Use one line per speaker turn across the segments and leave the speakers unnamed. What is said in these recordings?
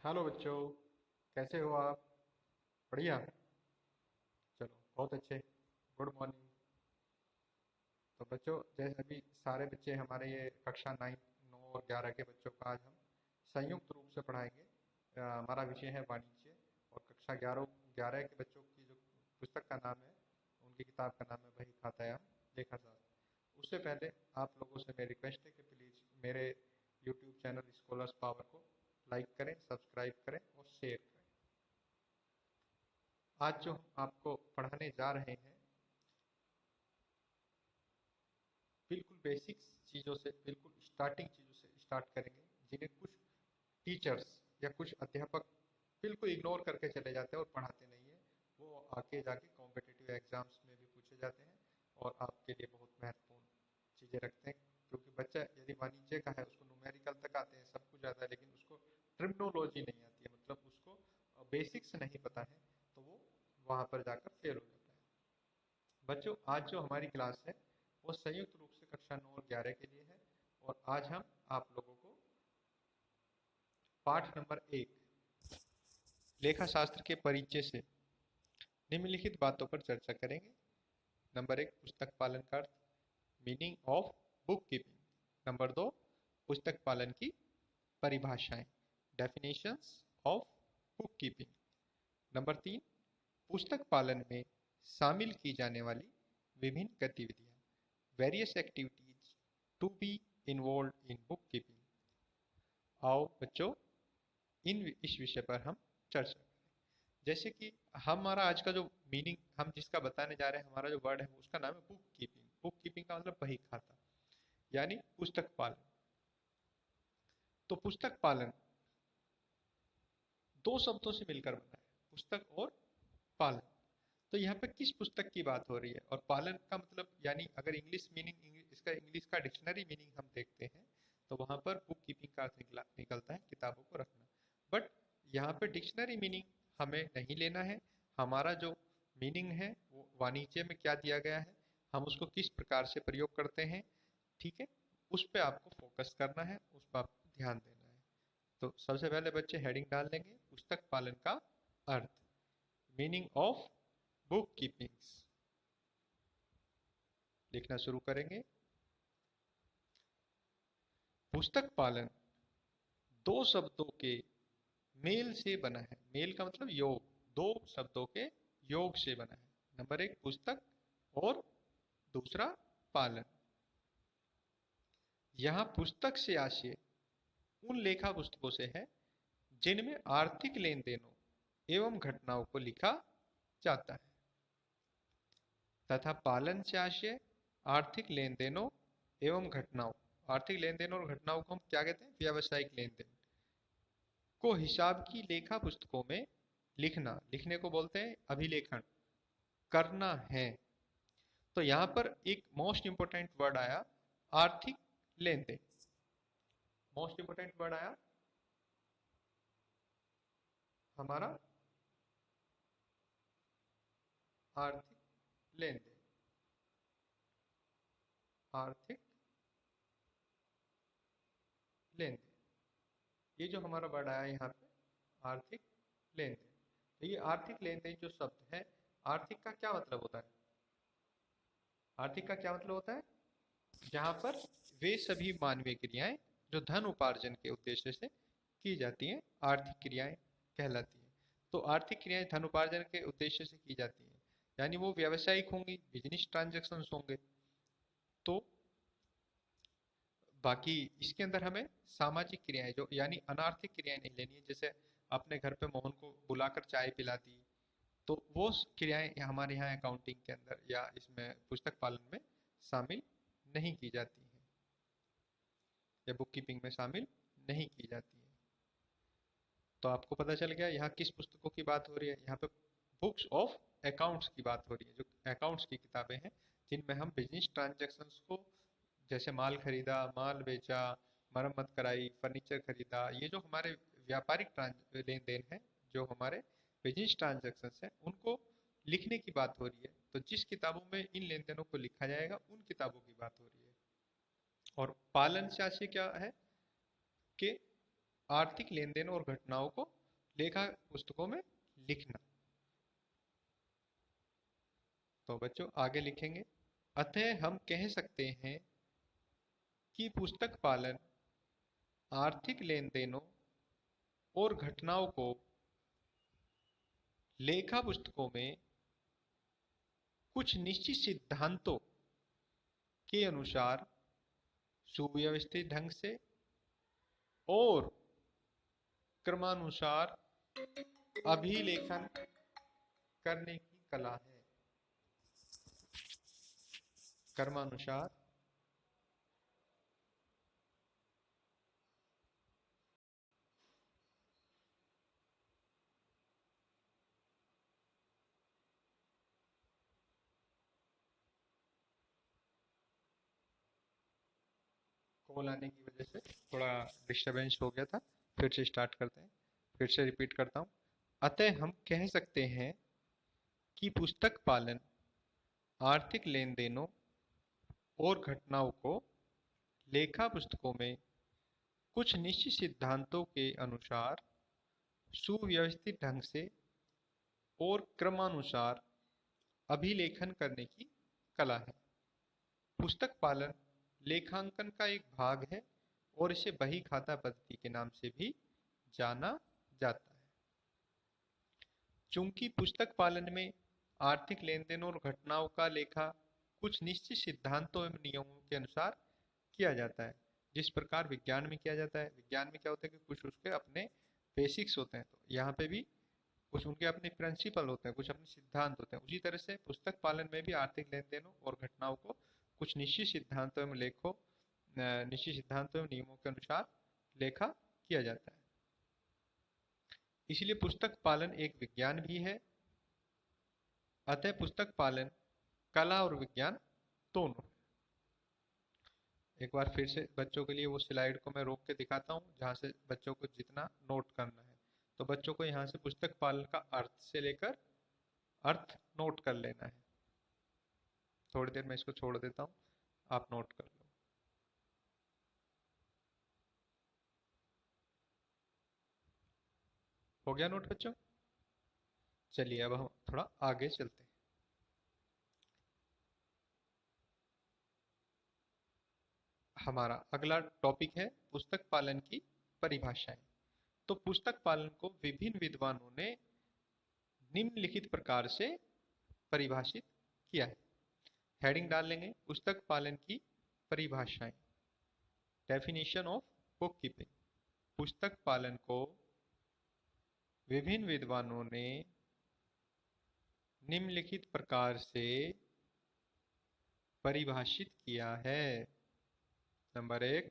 Hello बच्चों। कैसे हो आप? बढ़िया। चलो बहुत अच्छे। Good morning. तो बच्चों, जैसे अभी सारे बच्चे हमारे ये कक्षा 9 9 और 11 के बच्चों का आज हम संयुक्त रूप से पढ़ाएंगे। हमारा विषय है वाणिज्य। और कक्षा 11 11 के बच्चों की जो पुस्तक का नाम है, उनकी किताब का नाम है बही खातायाम लेखा शास्त्र। उससे पहले आप लोगों से मेरी रिक्वेस्ट है कि प्लीज़ मेरे यूट्यूब चैनल स्कॉलर्स पावर को लाइक करें, सब्सक्राइब करें और शेयर करें। आज जो हम आपको पढ़ाने जा रहे हैं, बिल्कुल बेसिक्स चीज़ों से, बिल्कुल स्टार्टिंग चीज़ों से स्टार्ट करेंगे, जिन्हें कुछ टीचर्स या कुछ अध्यापक बिल्कुल इग्नोर करके चले जाते हैं और पढ़ाते नहीं है। वो आगे जाके कॉम्पिटिटिव एग्जाम्स में भी पूछे जाते हैं और आपके लिए बहुत महत्वपूर्ण चीज़ें रखते हैं। क्योंकि बच्चा यदि वाणिज्य का है, उसको न्यूमेरिकल तक आते हैं, सब कुछ आता है, लेकिन उसको ट्रिग्नोलॉजी नहीं आती है, मतलब उसको बेसिक्स नहीं पता है, तो वो वहाँ पर जाकर फेल हो जाता है। बच्चों, आज जो हमारी क्लास है वो संयुक्त रूप से कक्षा 9 और 11 के लिए है। और आज हम आप लोगों को पाठ नंबर 1 लेखा शास्त्र के परिचय से निम्नलिखित बातों पर चर्चा करेंगे। नंबर 1, पुस्तक पालन का अर्थ, meaning of book keeping. Number 2, पुस्तक पालन की परिभाषाएं, definitions of book keeping. Number 3, पुस्तक पालन में शामिल की जाने वाली विभिन्न गतिविधियां, various activities to be involve in book keeping. आओ बच्चों, इस विषय पर हम चर्चा करें। जैसे कि हमारा आज का जो मीनिंग हम जिसका बताने जा रहे हैं, हमारा जो वर्ड है उसका नाम है बुक कीपिंग। बुक कीपिंग का मतलब बही खाता, यानी पुस्तक पालन। तो पुस्तक पालन दो शब्दों से मिलकर बना है, पुस्तक और पालन। तो यहाँ पे किस पुस्तक की बात हो रही है? और पालन का मतलब, यानी अगर इंग्लिश मीनिंग, इसका इंग्लिश का डिक्शनरी मीनिंग हम देखते हैं, तो वहां पर बुक कीपिंग का अर्थ निकलता है किताबों को रखना। बट यहाँ पे डिक्शनरी मीनिंग हमें नहीं लेना है। हमारा जो मीनिंग है वो वाणिज्य में क्या दिया गया है, हम उसको किस प्रकार से प्रयोग करते हैं, ठीक है, उस पर आपको फोकस करना है, उस पर आपको ध्यान देना है। तो सबसे पहले बच्चे हेडिंग डाल देंगे, पुस्तक पालन का अर्थ, मीनिंग ऑफ बुक कीपिंग्स। लिखना शुरू करेंगे। पुस्तक पालन दो शब्दों के मेल से बना है। मेल का मतलब योग, दो शब्दों के योग से बना है। नंबर 1 पुस्तक और दूसरा पालन। यहां पुस्तक से आशय उन लेखा पुस्तकों से है जिनमें आर्थिक लेन देनों एवं घटनाओं को लिखा जाता है, तथा पालन से आशय आर्थिक लेन देनों एवं घटनाओं, आर्थिक लेन देन और घटनाओं को हम क्या कहते हैं? व्यावसायिक लेन देन को हिसाब की लेखा पुस्तकों में लिखना, लिखने को बोलते हैं अभिलेखन करना है। तो यहां पर एक मोस्ट इंपोर्टेंट वर्ड आया, आर्थिक लेन देन। मोस्ट इंपोर्टेंट वर्ड आया हमारा आर्थिक लेन देन। आर्थिक लेन देन, ये जो हमारा वर्ड आया यहाँ पे, आर्थिक लेन देन। तो ये आर्थिक लेन देन जो शब्द है, आर्थिक का क्या मतलब होता है? आर्थिक का क्या मतलब होता है? जहां पर वे सभी मानवीय क्रियाएं जो धन उपार्जन के उद्देश्य से की जाती हैं, आर्थिक क्रियाएं कहलाती हैं। तो आर्थिक क्रियाएं धन उपार्जन के उद्देश्य से की जाती हैं, यानी वो व्यावसायिक होंगी, बिजनेस ट्रांजेक्शन होंगे। तो बाकी इसके अंदर हमें सामाजिक क्रियाएं जो, यानी अनार्थिक क्रियाएं नहीं लेनी है। जैसे अपने घर पे मोहन को बुलाकर चाय पिला दी, तो वो क्रियाएं हमारे यहाँ अकाउंटिंग के अंदर या इसमें पुस्तक पालन में शामिल नहीं की जाती हैं, या बुक कीपिंग में शामिल नहीं की जाती है। तो आपको पता चल गया यहाँ किस पुस्तकों की बात हो रही है। यहाँ पे बुक्स ऑफ अकाउंट्स की बात हो रही है, जो अकाउंट्स की किताबें हैं, जिनमें हम बिजनेस ट्रांजेक्शन्स को, जैसे माल खरीदा, माल बेचा, मरम्मत कराई, फर्नीचर खरीदा, ये जो हमारे व्यापारिक लेन देन है, जो हमारे बिजनेस ट्रांजेक्शन है, उनको लिखने की बात हो रही है। तो जिस किताबों में इन लेन देनों को लिखा जाएगा, उन किताबों की बात हो रही है। और पालन से आशय क्या है कि आर्थिक लेन देन और घटनाओं को लेखा पुस्तकों में लिखना। तो बच्चों आगे लिखेंगे, अतः हम कह सकते हैं कि पुस्तक पालन आर्थिक लेन देनों और घटनाओं को लेखा पुस्तकों में कुछ निश्चित सिद्धांतों के अनुसार सुव्यवस्थित ढंग से और क्रमानुसार अभिलेखन करने की कला है। क्रमानुसार कॉल आने की वजह से थोड़ा डिस्टरबेंस हो गया था, फिर से स्टार्ट करते हैं, फिर से रिपीट करता हूँ। अतः हम कह सकते हैं कि पुस्तक पालन आर्थिक लेन देनों और घटनाओं को लेखा पुस्तकों में कुछ निश्चित सिद्धांतों के अनुसार सुव्यवस्थित ढंग से और क्रमानुसार अभिलेखन करने की कला है। पुस्तक पालन लेखांकन का एक भाग है और इसे बही खाता पद्धति के नाम से भी जाना जाता है। चूंकि पुस्तक पालन में आर्थिक लेन देन और घटनाओं का लेखा कुछ निश्चित सिद्धांतों एवं नियमों के अनुसार किया जाता है, जिस प्रकार विज्ञान में किया जाता है। विज्ञान में क्या होता है कि कुछ उसके अपने बेसिक्स होते हैं, तो यहाँ पे भी कुछ उनके अपने प्रिंसिपल होते हैं, कुछ अपने सिद्धांत होते हैं। उसी तरह से पुस्तक पालन में भी आर्थिक लेन देनों और घटनाओं को कुछ निश्चित सिद्धांतों एवं निश्चित सिद्धांतों एवं नियमों के अनुसार लेखा किया जाता है। इसलिए पुस्तक पालन एक विज्ञान भी है। अतः पुस्तक पालन कला और विज्ञान दोनों है। एक बार फिर से बच्चों के लिए वो स्लाइड को मैं रोक के दिखाता हूँ, जहाँ से बच्चों को जितना नोट करना है। तो बच्चों को यहाँ से पुस्तक पालन का अर्थ से लेकर अर्थ नोट कर लेना है। थोड़ी देर मैं इसको छोड़ देता हूँ, आप नोट कर लो। हो गया नोट बच्चों? चलिए अब हम थोड़ा आगे चलते हैं। हमारा अगला टॉपिक है पुस्तक पालन की परिभाषाएं। तो पुस्तक पालन को विभिन्न विद्वानों ने निम्नलिखित प्रकार से परिभाषित किया है। हेडिंग डाल लेंगे, पुस्तक पालन की परिभाषाएं। Definition of book keeping. पुस्तक पालन को विभिन्न विद्वानों ने निम्नलिखित प्रकार से परिभाषित किया है। नंबर 1,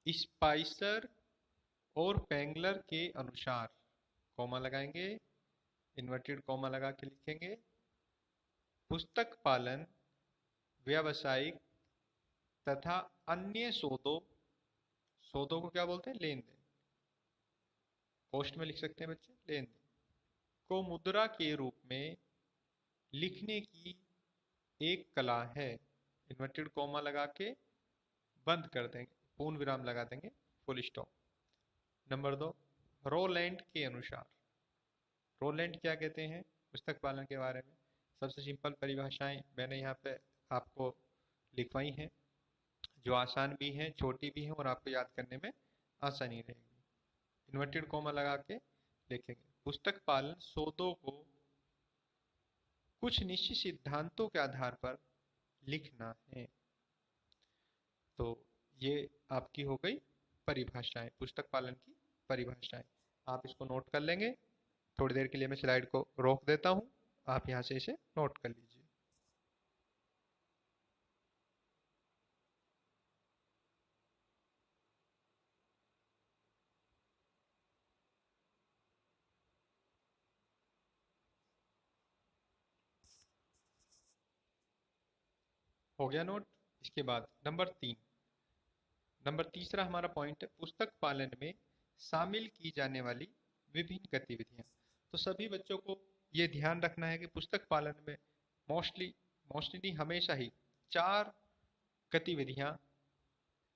स्पाइसर और पेंगलर के अनुसार, कॉमा लगाएंगे, इन्वर्टेड कॉमा लगा के लिखेंगे, पुस्तक पालन व्यावसायिक तथा अन्य सौदों को क्या बोलते हैं? लेन देन। पोस्ट में लिख सकते हैं बच्चे, लेन देन को मुद्रा के रूप में लिखने की एक कला है। इन्वर्टेड कॉमा लगा के बंद कर देंगे, पूर्ण विराम लगा देंगे, फुल स्टॉप। नंबर 2, रोलैंड के अनुसार। रोलैंड क्या कहते हैं पुस्तक पालन के बारे में? सबसे सिंपल परिभाषाएं मैंने यहाँ पे आपको लिखवाई हैं, जो आसान भी हैं, छोटी भी हैं और आपको याद करने में आसानी रहेगी। इन्वर्टेड कॉमा लगा के लिखेंगे, पुस्तक पालन सौदों को कुछ निश्चित सिद्धांतों के आधार पर लिखना है। तो ये आपकी हो गई परिभाषाएं, पुस्तक पालन की परिभाषाएं। आप इसको नोट कर लेंगे। थोड़ी देर के लिए मैं स्लाइड को रोक देता हूं, आप यहां से इसे नोट कर लीजिए। हो गया नोट? इसके बाद नंबर तीसरा हमारा पॉइंट है पुस्तक पालन में शामिल की जाने वाली विभिन्न गतिविधियां। तो सभी बच्चों को ये ध्यान रखना है कि पुस्तक पालन में मोस्टली हमेशा ही 4 गतिविधियां,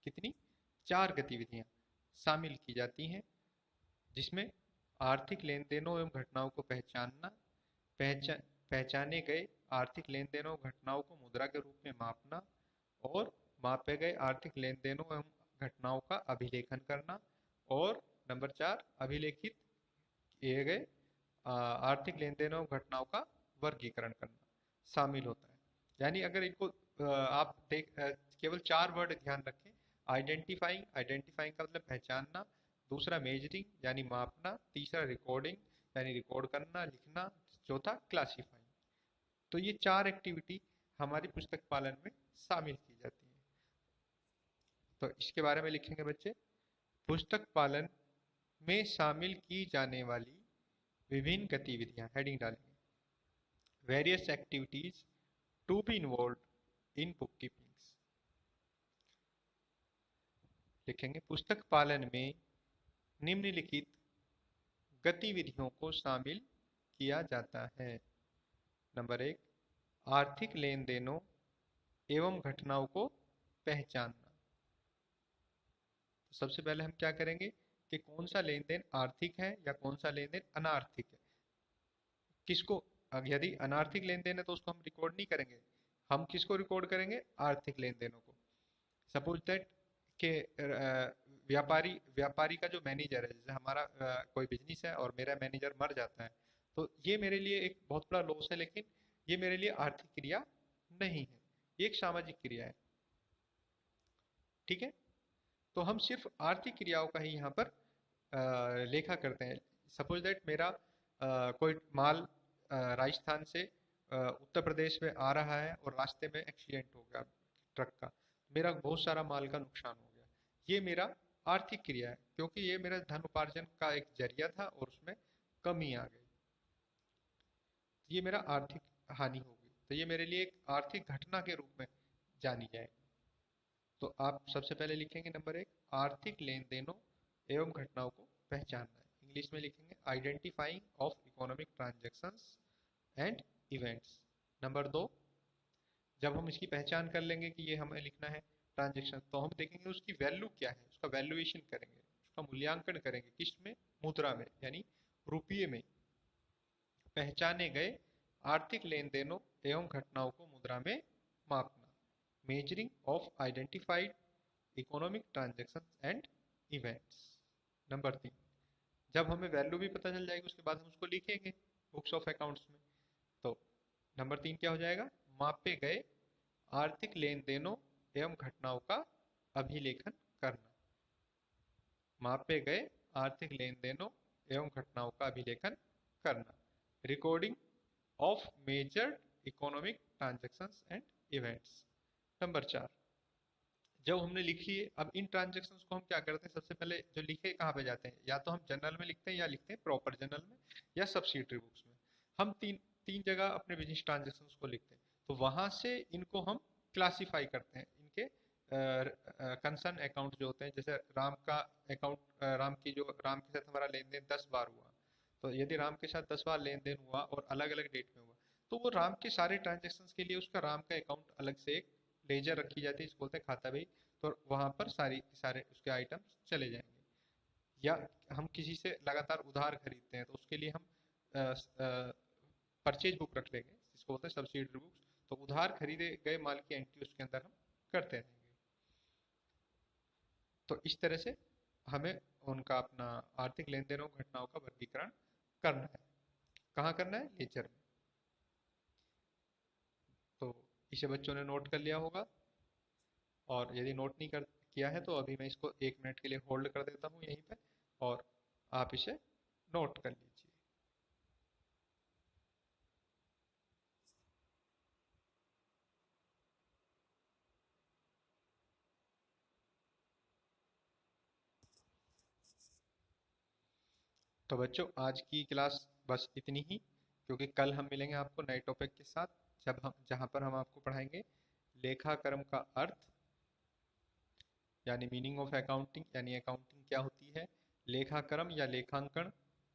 कितनी? 4 गतिविधियां शामिल की जाती हैं, जिसमें आर्थिक लेन देनों एवं घटनाओं को पहचानना, पहचान पहचाने गए आर्थिक लेन देनों घटनाओं को मुद्रा के रूप में मापना और मापे गए आर्थिक लेन देनों एवं घटनाओं का अभिलेखन करना, और नंबर 4 अभिलेखित किए गए आर्थिक लेन देनों एवं घटनाओं का वर्गीकरण करना शामिल होता है। यानी अगर इनको आप केवल 4 वर्ड ध्यान रखें। आइडेंटिफाइंग, आइडेंटिफाइंग का मतलब पहचानना, दूसरा मेजरिंग यानी मापना, तीसरा रिकॉर्डिंग यानी रिकॉर्ड करना लिखना, चौथा क्लासिफाइंग। तो ये 4 एक्टिविटी हमारी पुस्तक पालन में शामिल की जाती है। तो इसके बारे में लिखेंगे बच्चे। पुस्तक पालन में शामिल की जाने वाली विभिन्न गतिविधियां, हेडिंग डालेंगे। Various activities to be involve in book keeping. लिखेंगे पुस्तक पालन में निम्नलिखित गतिविधियों को शामिल किया जाता है। नंबर 1 आर्थिक लेन देनों एवं घटनाओं को पहचानना। तो सबसे पहले हम क्या करेंगे कि कौन सा लेन देन आर्थिक है या कौन सा लेन देन अनार्थिक है। किसको, यदि अनार्थिक लेन देन है तो उसको हम रिकॉर्ड नहीं करेंगे। हम किसको रिकॉर्ड करेंगे? आर्थिक लेन देनों को। सपोज दैट कि व्यापारी व्यापारी का जो मैनेजर है, जैसे हमारा कोई बिजनेस है और मेरा मैनेजर मर जाता है, तो ये मेरे लिए एक बहुत बड़ा लॉस है, लेकिन ये मेरे लिए आर्थिक क्रिया नहीं है, ये एक सामाजिक क्रिया है। ठीक है, तो हम सिर्फ आर्थिक क्रियाओं का ही यहाँ पर लेखा करते हैं। सपोज दैट मेरा कोई माल राजस्थान से उत्तर प्रदेश में आ रहा है और रास्ते में एक्सीडेंट हो गया ट्रक का, मेरा बहुत सारा माल का नुकसान हो गया। ये मेरा आर्थिक क्रिया है, क्योंकि ये मेरा धन उपार्जन का एक जरिया था और उसमें कमी आ गई, ये मेरा आर्थिक हानि हो गई। तो ये मेरे लिए एक आर्थिक घटना के रूप में जानी जाएगी। तो आप सबसे पहले लिखेंगे नंबर 1 आर्थिक लेन देनों एवं घटनाओं को पहचानना है। इंग्लिश में लिखेंगे identifying of economic transactions and events. Number 2 जब हम इसकी पहचान कर लेंगे कि ये हमें लिखना है ट्रांजैक्शन, तो हम देखेंगे उसकी वैल्यू क्या है, उसका वैल्यूएशन करेंगे, उसका मूल्यांकन करेंगे। किस में? मुद्रा में, यानी रुपये में। पहचाने गए आर्थिक लेन देनों एवं घटनाओं को मुद्रा में मापना। Measuring of identified economic transaction and events. Number 3 जब हमें वैल्यू भी पता चल जाएगी उसके बाद हम उसको लिखेंगे बुक्स ऑफ अकाउंट्स में। तो नंबर 3 क्या हो जाएगा? मापे गए आर्थिक लेन देनों एवं घटनाओं का अभिलेखन करना। मापे गए आर्थिक लेन देनों एवं घटनाओं का अभिलेखन करना। Recording of measured economic transactions and events. Number 4 जब हमने लिखी है, अब इन ट्रांजेक्शन्स को हम क्या करते हैं, सबसे पहले जो लिखे कहाँ पे जाते हैं, या तो हम जनरल में लिखते हैं या लिखते हैं प्रॉपर जनरल में या सब्सिडरी बुक्स में। हम तीन तीन जगह अपने बिजनेस ट्रांजेक्शन्स को लिखते हैं, तो वहां से इनको हम क्लासिफाई करते हैं। इनके कंसर्न अकाउंट जो होते हैं, जैसे राम का अकाउंट, राम के साथ हमारा लेन देन 10 बार हुआ, तो यदि राम के साथ 10 बार लेन देन हुआ और अलग अलग डेट में हुआ, तो वो राम के सारे ट्रांजेक्शन्स के लिए उसका राम का अकाउंट अलग से एक लेजर रखी जाती है, इसको बोलते हैं खाता बही। तो वहां पर सारे उसके आइटम्स चले जाएंगे। या हम किसी से लगातार उधार खरीदते हैं, तो उसके लिए हम परचेज बुक रख लेंगे, जिसको बोलते हैं सब्सिडरी बुक्स। तो उधार खरीदे गए माल की एंट्री उसके अंदर हम करते रहेंगे। तो इस तरह से हमें उनका अपना आर्थिक लेन देनों घटनाओं का वर्गीकरण करना है। कहाँ करना है? लेजर में। तो इसे बच्चों ने नोट कर लिया होगा, और यदि नोट नहीं कर किया है तो अभी मैं इसको 1 मिनट के लिए होल्ड कर देता हूँ यहीं पे, और आप इसे नोट कर लीजिए। तो बच्चों आज की क्लास बस इतनी ही, क्योंकि कल हम मिलेंगे आपको नए टॉपिक के साथ, जहाँ पर हम आपको पढ़ाएंगे लेखाकर्म का अर्थ, यानी मीनिंग ऑफ अकाउंटिंग, यानी अकाउंटिंग क्या होती है, लेखाकर्म या लेखांकन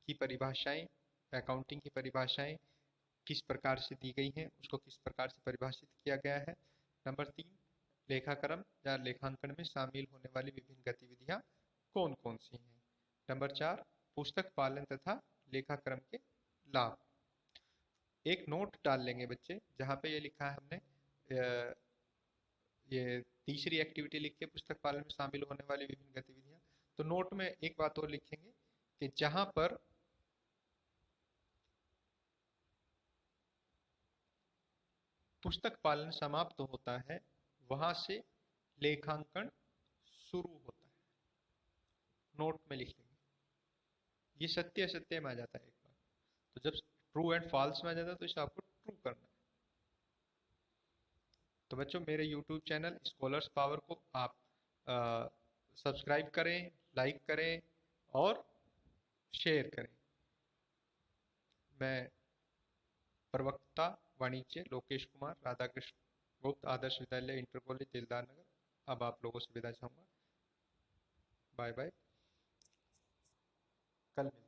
की परिभाषाएं, अकाउंटिंग की परिभाषाएं किस प्रकार से दी गई हैं, उसको किस प्रकार से परिभाषित किया गया है। नंबर 3 लेखाकर्म या लेखांकन में शामिल होने वाली विभिन्न गतिविधियां कौन कौन सी हैं। नंबर 4, पुस्तक पालन तथा लेखाक्रम के लाभ। एक नोट डाल लेंगे बच्चे जहाँ पे ये लिखा है हमने, ये तीसरी एक्टिविटी लिख के पुस्तक पालन में शामिल होने वाली विभिन्न गतिविधियां। तो नोट में एक बात और लिखेंगे कि जहां पर पुस्तक पालन समाप्त होता है वहां से लेखांकन शुरू होता है। नोट में लिख लेंगे। ये सत्य असत्य में आ जाता है एक बार, तो जब ट्रू एंड फॉल्स में आ जाता है तो इसे आपको ट्रू करना है। तो बच्चों मेरे YouTube चैनल स्कॉलर्स पावर को आप सब्सक्राइब करें, लाइक करें और शेयर करें। मैं प्रवक्ता वाणिज्य लोकेश कुमार, राधाकृष्ण गुप्त आदर्श विद्यालय, इंटर कॉलेज, दिलदार नगर, अब आप लोगों से विदा चाहूंगा। बाय बाय, कल मिलते हैं।